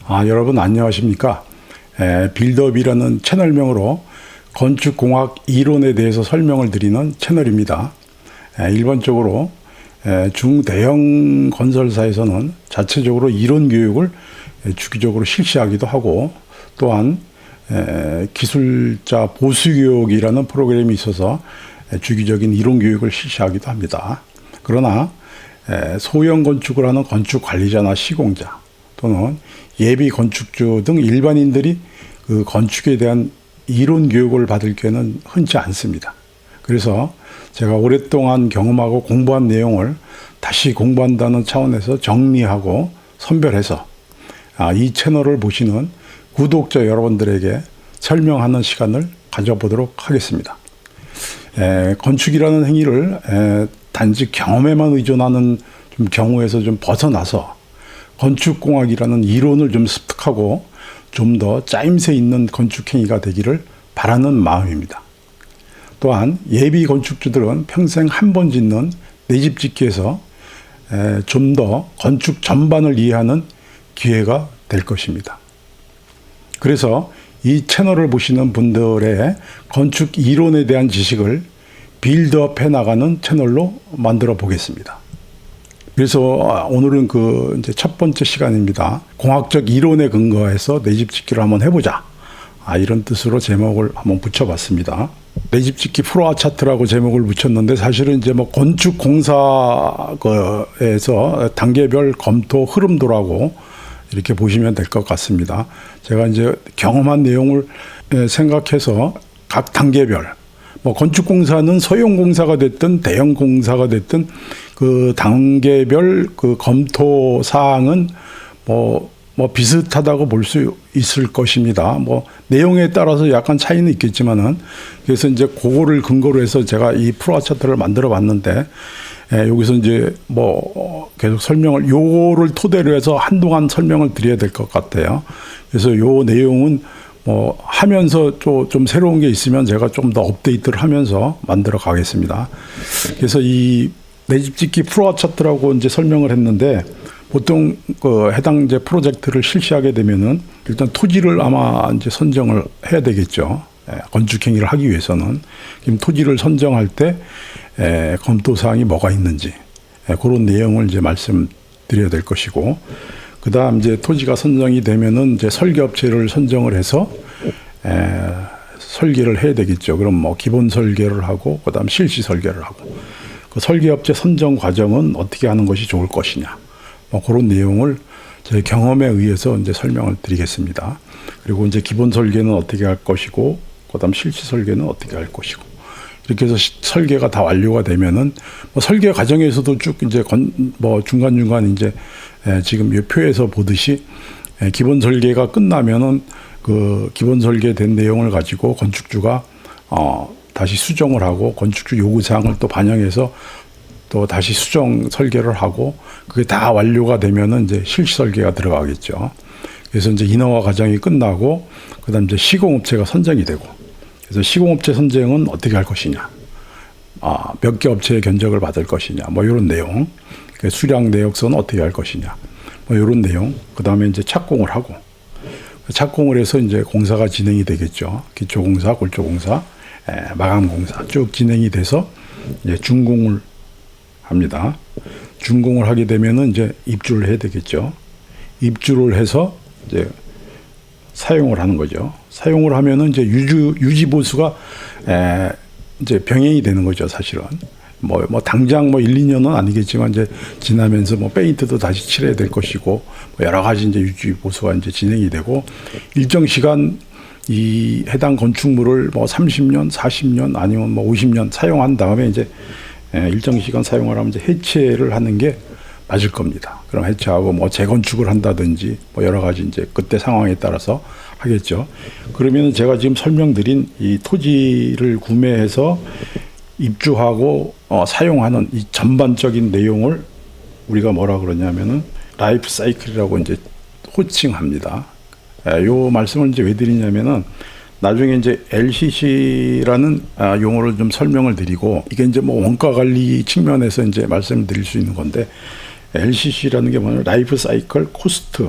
여러분 안녕하십니까? 빌드업이라는 채널명으로 건축공학 이론에 대해서 설명을 드리는 채널입니다. 일반적으로 중대형 건설사에서는 자체적으로 이론 교육을 주기적으로 실시하기도 하고, 또한 기술자 보수교육이라는 프로그램이 있어서 주기적인 이론 교육을 실시하기도 합니다. 그러나 소형 건축을 하는 건축관리자나 시공자 또는 예비 건축주 등 일반인들이 그 건축에 대한 이론 교육을 받을 기회는 흔치 않습니다. 그래서 제가 오랫동안 경험하고 공부한 내용을 다시 공부한다는 차원에서 정리하고 선별해서 이 채널을 보시는 구독자 여러분들에게 설명하는 시간을 가져보도록 하겠습니다. 건축이라는 행위를 단지 경험에만 의존하는 경우에서 좀 벗어나서 건축공학이라는 이론을 좀 습득하고 좀 더 짜임새 있는 건축행위가 되기를 바라는 마음입니다. 또한 예비 건축주들은 평생 한 번 짓는 내 집 짓기에서 좀 더 건축 전반을 이해하는 기회가 될 것입니다. 그래서 이 채널을 보시는 분들의 건축 이론에 대한 지식을 빌드업 해 나가는 채널로 만들어 보겠습니다. 그래서 오늘은 이제 첫 번째 시간입니다. 공학적 이론에 근거해서 내 집 짓기를 한번 해보자. 이런 뜻으로 제목을 한번 붙여봤습니다. 내 집 짓기 프로와 차트라고 제목을 붙였는데, 사실은 이제 건축 공사에서 단계별 검토 흐름도라고 이렇게 보시면 될 것 같습니다. 제가 이제 경험한 내용을 생각해서 각 단계별, 건축 공사는 소형 공사가 됐든 대형 공사가 됐든 그 단계별 그 검토 사항은 비슷하다고 볼 수 있을 것입니다. 내용에 따라서 약간 차이는 있겠지만은, 그래서 이제 그거를 근거로 해서 제가 이 프로와 차트를 만들어 봤는데, 여기서 이제 계속 설명을 요거를 토대로 해서 한동안 설명을 드려야 될 것 같아요. 그래서 요 내용은 하면서 좀 새로운 게 있으면 제가 좀 더 업데이트를 하면서 만들어 가겠습니다. 그래서 이 내 집 짓기 프로와 차트라고 이제 설명을 했는데, 보통 해당 이제 프로젝트를 실시하게 되면은 일단 토지를 아마 이제 선정을 해야 되겠죠. 건축 행위를 하기 위해서는. 그럼 토지를 선정할 때 검토 사항이 뭐가 있는지 그런 내용을 이제 말씀드려야 될 것이고, 그다음 이제 토지가 선정이 되면은 이제 설계업체를 선정을 해서 설계를 해야 되겠죠. 그럼 기본 설계를 하고 그다음 실시 설계를 하고, 그 설계업체 선정 과정은 어떻게 하는 것이 좋을 것이냐, 그런 내용을 제 경험에 의해서 이제 설명을 드리겠습니다. 그리고 이제 기본 설계는 어떻게 할 것이고, 그다음 실시 설계는 어떻게 할 것이고, 이렇게 해서 설계가 다 완료가 되면은 설계 과정에서도 쭉 이제 중간중간 이제 지금 이 표에서 보듯이 기본 설계가 끝나면은 그 기본 설계된 내용을 가지고 건축주가 다시 수정을 하고, 건축주 요구사항을 또 반영해서 또 다시 수정 설계를 하고, 그게 다 완료가 되면은 이제 실시 설계가 들어가겠죠. 그래서 이제 인허가 과정이 끝나고, 그다음 이제 시공업체가 선정이 되고, 그래서 시공업체 선정은 어떻게 할 것이냐, 몇 개 업체의 견적을 받을 것이냐, 이런 내용, 수량 내역서는 어떻게 할 것이냐, 이런 내용. 그다음에 이제 착공을 하고, 착공을 해서 이제 공사가 진행이 되겠죠. 기초공사, 골조공사, 마감공사 쭉 진행이 돼서 이제 준공을 합니다. 준공을 하게 되면은 이제 입주를 해야 되겠죠. 입주를 해서 이제 사용을 하는 거죠. 사용을 하면은 이제 유지 보수가 이제 병행이 되는 거죠, 사실은. 당장 1, 2년은 아니겠지만 이제 지나면서 페인트도 다시 칠해야 될 것이고, 여러 가지 이제 유지 보수가 이제 진행이 되고, 일정 시간 이 해당 건축물을 30년, 40년 아니면 50년 사용한 다음에 이제 일정 시간 사용을 하면 이제 해체를 하는 게 맞을 겁니다. 그럼 해체하고 재건축을 한다든지 여러 가지 이제 그때 상황에 따라서 하겠죠. 그러면 제가 지금 설명드린 이 토지를 구매해서 입주하고 사용하는 이 전반적인 내용을 우리가 뭐라 그러냐면은 라이프 사이클이라고 이제 호칭합니다. 요 말씀을 이제 왜 드리냐면은, 나중에 이제 LCC라는 용어를 좀 설명을 드리고, 이게 이제 원가 관리 측면에서 이제 말씀을 드릴 수 있는 건데, LCC라는 게 뭐냐면 라이프 사이클 코스트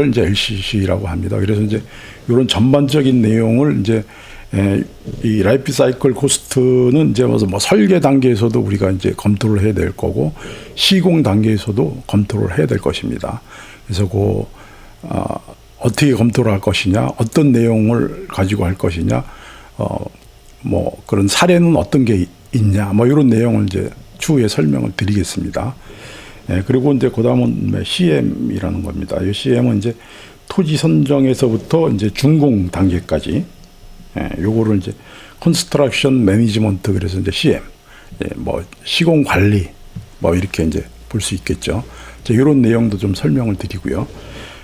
이제 LCC라고 합니다. 그래서 이제 이런 전반적인 내용을 이제 이 라이프 사이클 코스트는 이제 뭐 설계 단계에서도 우리가 이제 검토를 해야 될 거고 시공 단계에서도 검토를 해야 될 것입니다. 그래서 어떻게 검토를 할 것이냐, 어떤 내용을 가지고 할 것이냐, 뭐 그런 사례는 어떤 게 있냐, 뭐 이런 내용을 이제 추후에 설명을 드리겠습니다. 그리고 이제 그다음은 CM이라는 겁니다. 이 CM은 이제 토지 선정에서부터 이제 준공 단계까지, 요거를 이제 컨스트럭션 매니지먼트, 그래서 이제 CM, 뭐 시공 관리, 뭐 이렇게 이제 볼 수 있겠죠. 이제 이런 내용도 좀 설명을 드리고요.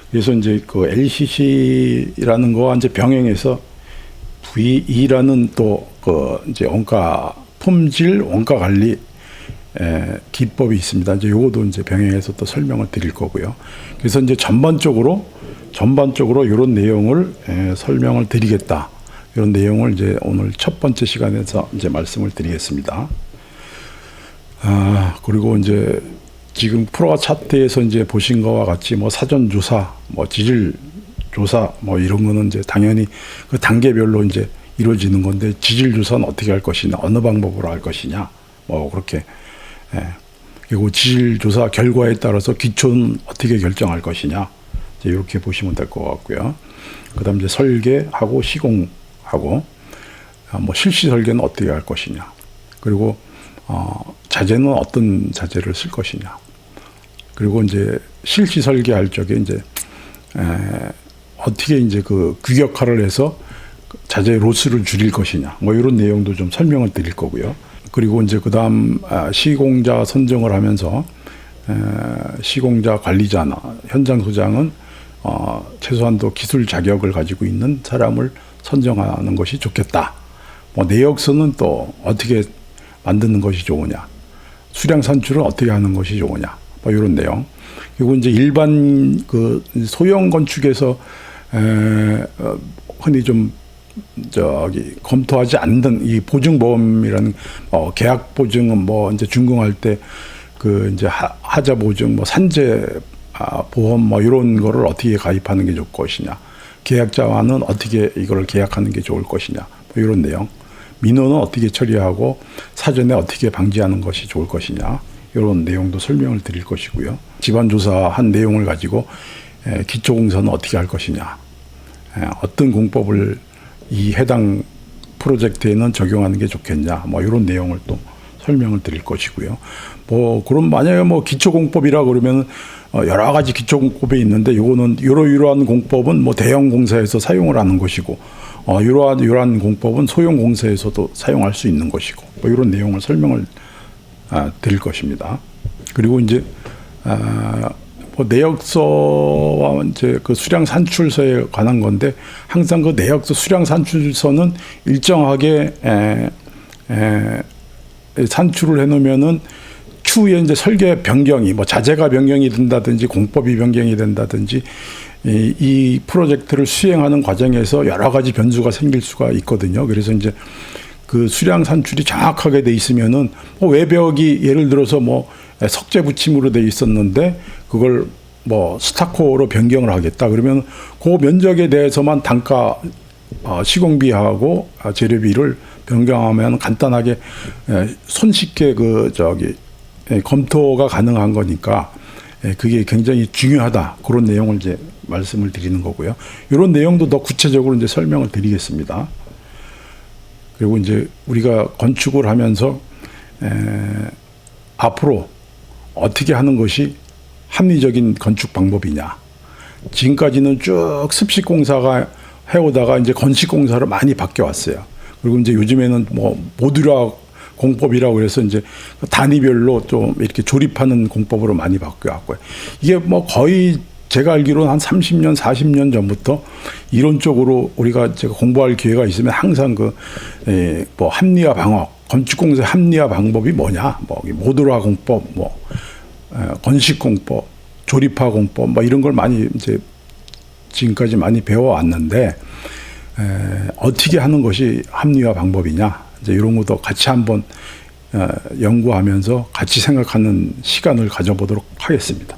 그래서 이제 그 LCC라는 거와 이제 병행해서 VE라는 또 이제 원가 품질 원가 관리 기법이 있습니다. 이제 요것도 이제 병행해서 또 설명을 드릴 거고요. 그래서 이제 전반적으로 이런 내용을 설명을 드리겠다. 이런 내용을 이제 오늘 첫 번째 시간에서 이제 말씀을 드리겠습니다. 그리고 이제 지금 프로가 차트에서 이제 보신 거와 같이 뭐 사전 조사, 뭐 지질 조사, 뭐 이런 거는 이제 당연히 그 단계별로 이제 이루어지는 건데, 지질 조사는 어떻게 할 것이냐, 어느 방법으로 할 것이냐, 뭐 그렇게. 그리고 지질 조사 결과에 따라서 기초는 어떻게 결정할 것이냐, 이제 이렇게 보시면 될 것 같고요. 그다음 이제 설계하고 시공하고 뭐 실시 설계는 어떻게 할 것이냐, 그리고 자재는 어떤 자재를 쓸 것이냐, 그리고 이제 실시 설계할 적에 이제 어떻게 이제 그 규격화를 해서 자재 로스를 줄일 것이냐, 뭐 이런 내용도 좀 설명을 드릴 거고요. 그리고 이제 그다음 시공자 선정을 하면서 시공자 관리자나 현장 소장은 최소한도 기술 자격을 가지고 있는 사람을 선정하는 것이 좋겠다. 뭐 내역서는 또 어떻게 만드는 것이 좋으냐, 수량 산출은 어떻게 하는 것이 좋으냐, 뭐 이런 내용. 그리고 이제 일반 그 소형 건축에서 흔히 좀 검토하지 않는 이 보증보험이라는 계약 보증은 뭐 이제 준공할 때 그 이제 하자 보증, 뭐 산재 보험, 뭐 이런 거를 어떻게 가입하는 게 좋을 것이냐, 계약자와는 어떻게 이걸 계약하는 게 좋을 것이냐, 뭐 이런 내용. 민원은 어떻게 처리하고 사전에 어떻게 방지하는 것이 좋을 것이냐, 이런 내용도 설명을 드릴 것이고요. 집안 조사한 내용을 가지고 기초공사는 어떻게 할 것이냐, 어떤 공법을 이 해당 프로젝트에는 적용하는 게 좋겠냐, 뭐 이런 내용을 또 설명을 드릴 것이고요. 뭐 그럼 만약에 뭐 기초공법이라 그러면 여러 가지 기초공법이 있는데, 요거는 이러한 공법은 뭐 대형 공사에서 사용을 하는 것이고, 이러한 공법은 소형 공사에서도 사용할 수 있는 것이고, 뭐 이런 내용을 설명을 드릴 것입니다. 그리고 이제 뭐 내역서와 이제 그 수량 산출서에 관한 건데, 항상 그 내역서 수량 산출서는 일정하게 산출을 해놓으면은 추후에 이제 설계 변경이, 뭐 자재가 변경이 된다든지 공법이 변경이 된다든지 이 프로젝트를 수행하는 과정에서 여러 가지 변수가 생길 수가 있거든요. 그래서 이제 그 수량 산출이 정확하게 돼 있으면은 뭐 외벽이 예를 들어서 뭐 석재 붙임으로 돼 있었는데 그걸 뭐 스타코로 변경을 하겠다 그러면 그 면적에 대해서만 단가 시공비하고 재료비를 변경하면 간단하게 손쉽게 검토가 가능한 거니까 그게 굉장히 중요하다, 그런 내용을 이제 말씀을 드리는 거고요. 이런 내용도 더 구체적으로 이제 설명을 드리겠습니다. 그리고 이제 우리가 건축을 하면서 앞으로 어떻게 하는 것이 합리적인 건축 방법이냐. 지금까지는 쭉 습식공사가 해오다가 이제 건식공사로 많이 바뀌어 왔어요. 그리고 이제 요즘에는 뭐 모듈화 공법이라고 해서 이제 단위별로 좀 이렇게 조립하는 공법으로 많이 바뀌어 왔고요. 이게 뭐 거의 제가 알기로는 한 30년, 40년 전부터 이론적으로 제가 공부할 기회가 있으면 항상 뭐 합리화 방법, 건축공사 합리화 방법이 뭐냐, 뭐 모듈화 공법, 뭐 건식 공법, 조립화 공법, 뭐 이런 걸 많이 이제 지금까지 많이 배워왔는데, 어떻게 하는 것이 합리화 방법이냐, 이제 이런 것도 같이 한번 연구하면서 같이 생각하는 시간을 가져보도록 하겠습니다.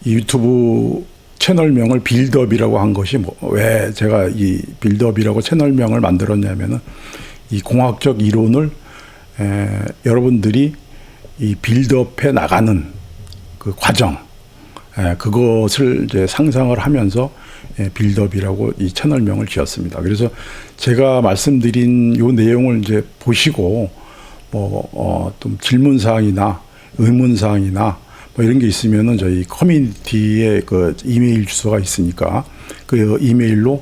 이 유튜브 채널명을 빌드업이라고 한 것이 왜 제가 이 빌드업이라고 채널명을 만들었냐면은 이 공학적 이론을 여러분들이 이 빌드업해 나가는 그 과정, 그것을 이제 상상을 하면서 빌드업이라고 이 채널명을 지었습니다. 그래서 제가 말씀드린 요 내용을 이제 보시고 좀 질문 사항이나 의문 사항이나 이런 게 있으면은 저희 커뮤니티에 그 이메일 주소가 있으니까 그 이메일로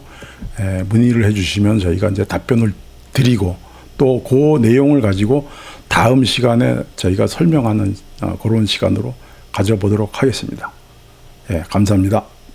문의를 해주시면 저희가 이제 답변을 드리고 또 그 내용을 가지고 다음 시간에 저희가 설명하는 그런 시간으로 가져보도록 하겠습니다. 감사합니다.